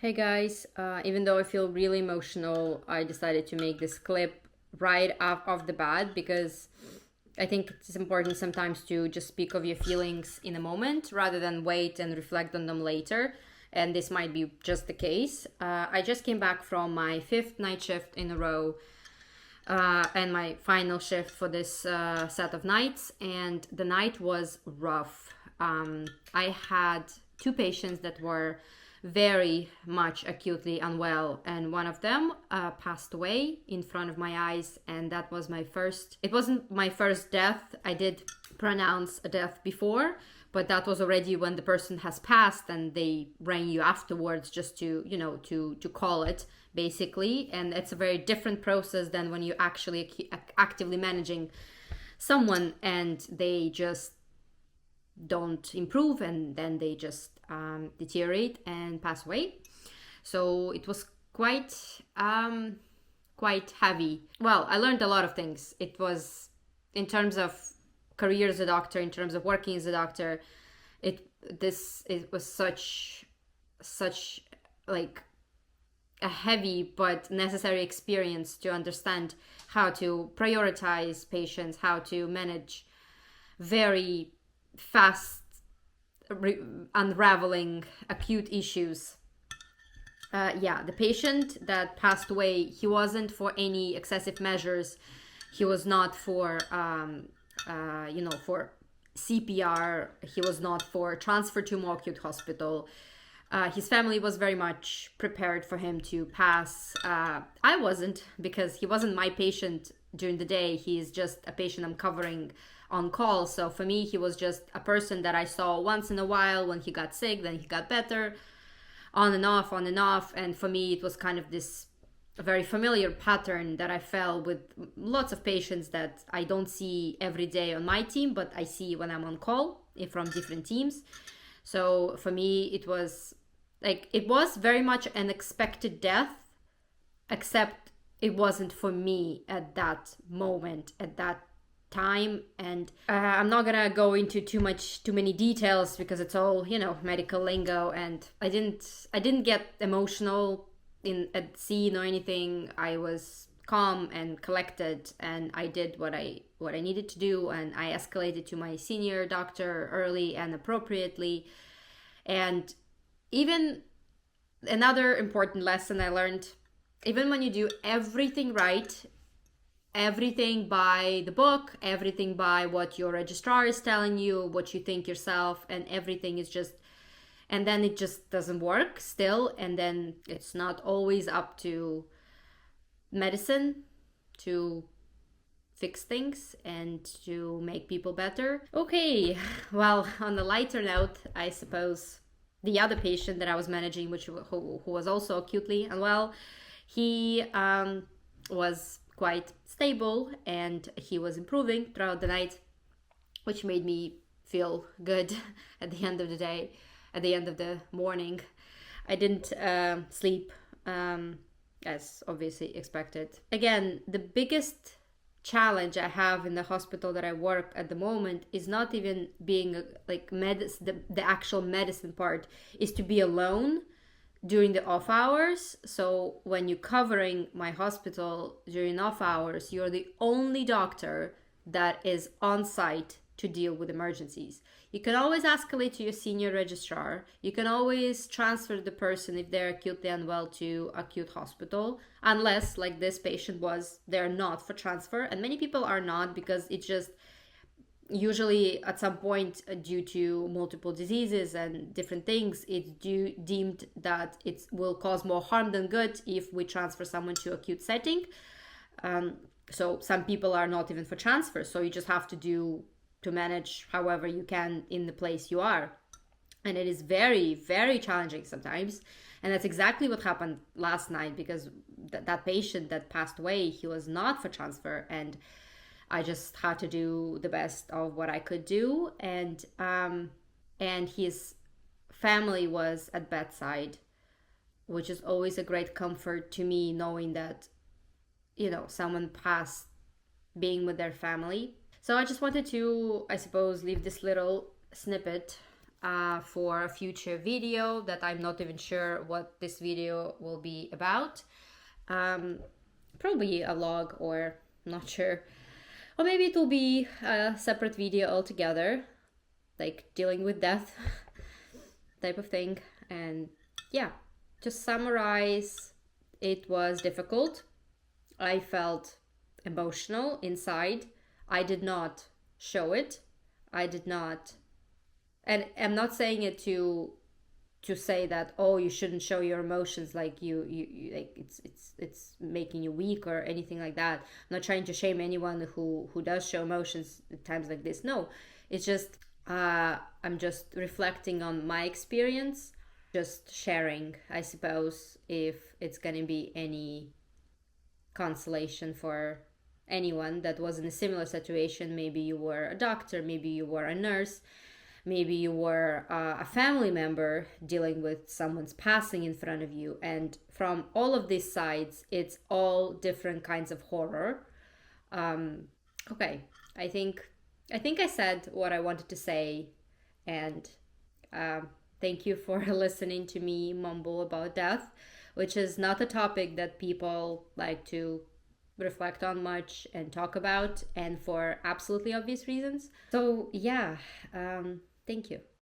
Hey guys, even though I feel really emotional, I decided to make this clip right off the bat because I think it's important sometimes to just speak of your feelings in a moment rather than wait and reflect on them later. And this might be just the case. I just came back from my fifth night shift in a row and my final shift for this set of nights, and the night was rough. I had two patients that were very much acutely unwell, and one of them passed away in front of my eyes, and that was my first. It wasn't my first death. I did pronounce a death before, but that was already when the person has passed and they rang you afterwards just to to call it, basically. And it's a very different process than when you're actually actively managing someone and they just don't improve and then they just deteriorate and pass away. So it was quite heavy. Well, I learned a lot of things. It was, in terms of career as a doctor, in terms of working as a doctor, it was such like a heavy but necessary experience to understand how to prioritize patients, how to manage very fast unraveling acute issues. Yeah, the patient that passed away, he wasn't for any excessive measures. He was not for, for CPR. He was not for transfer to more acute hospital. His family was very much prepared for him to pass. I wasn't, because he wasn't my patient during the day. He's just a patient I'm covering on call. So for me, he was just a person that I saw once in a while when he got sick, then he got better, on and off, on and off. And for me, it was kind of this very familiar pattern that I felt with lots of patients that I don't see every day on my team, but I see when I'm on call from different teams. So for me, it was very much an expected death, except it wasn't for me at that moment, at that time. And I'm not gonna go into too many details because it's all medical lingo, and I didn't get emotional in a scene or anything. I was calm and collected, and I did what I needed to do, and I escalated to my senior doctor early and appropriately. And even another important lesson I learned, even when you do everything right, everything by the book, everything by what your registrar is telling you, what you think yourself, and everything is just, and then it just doesn't work still, and then it's not always up to medicine to fix things and to make people better. Okay, well, on the lighter note, I suppose the other patient that I was managing, who was also acutely unwell, he was quite stable and he was improving throughout the night, which made me feel good at the end of the day, at the end of the morning. I didn't sleep, as obviously expected. Again, the biggest challenge I have in the hospital that I work at the moment is not even being like the actual medicine part, is to be alone during the off hours. So when you're covering my hospital during off hours, you're the only doctor that is on site to deal with emergencies. You can always escalate to your senior registrar. You can always transfer the person if they're acutely unwell to acute hospital, unless, like this patient was, they're not for transfer. And many people are not, because it's just usually at some point, due to multiple diseases and different things, it's deemed that it will cause more harm than good if we transfer someone to acute setting. So some people are not even for transfer. So you just have to manage however you can in the place you are. And it is very, very challenging sometimes. And that's exactly what happened last night, because that patient that passed away, he was not for transfer. And I just had to do the best of what I could do. And his family was at bedside, which is always a great comfort to me, knowing that, someone passed being with their family. So I just wanted to, I suppose, leave this little snippet for a future video that I'm not even sure what this video will be about. Um, Probably a log, or not sure. Or maybe it will be a separate video altogether, like dealing with death type of thing. And yeah, to summarize, it was difficult. I felt emotional inside. I did not show it. I did not, and I'm not saying it to say that, oh, you shouldn't show your emotions, like you like it's making you weak or anything like that. I'm not trying to shame anyone who does show emotions at times like this. No, it's just I'm just reflecting on my experience, just sharing, I suppose, if it's gonna be any consolation for anyone that was in a similar situation. Maybe you were a doctor, maybe you were a nurse, maybe you were a family member dealing with someone's passing in front of you. And from all of these sides, it's all different kinds of horror. Okay, I think I said what I wanted to say, and thank you for listening to me mumble about death, which is not a topic that people like to reflect on much and talk about, and for absolutely obvious reasons. So, yeah, thank you.